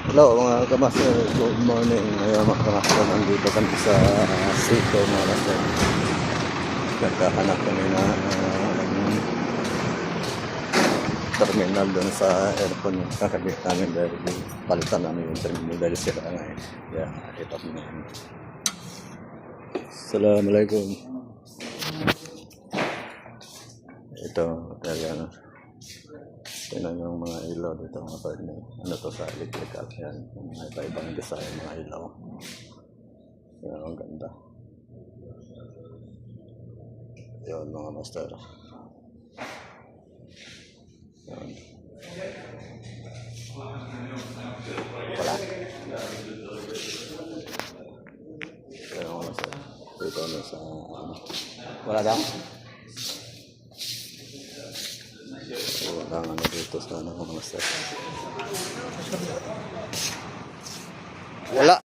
Hello mga kamaster, good morning. Ngayon mga kamaster, nandito kami sa Sito mga kamaster. Nagkahanap kami na terminal doon sa aircon yung kakabit namin dahil palitan namin yung terminal dahil sira nga eh. Kaya ito kami namin. Assalamualaikum. Ito talaga tingnan yung mga ilaw dito mga partner. Ano to sa electrical. Yan. May iba-ibang design mga ilaw. Yan ang ganda. Yan mga master. Yan. Wala. Yan mga master. Dito na sa wala daw. Wala nga na dito sa mga master. Wala.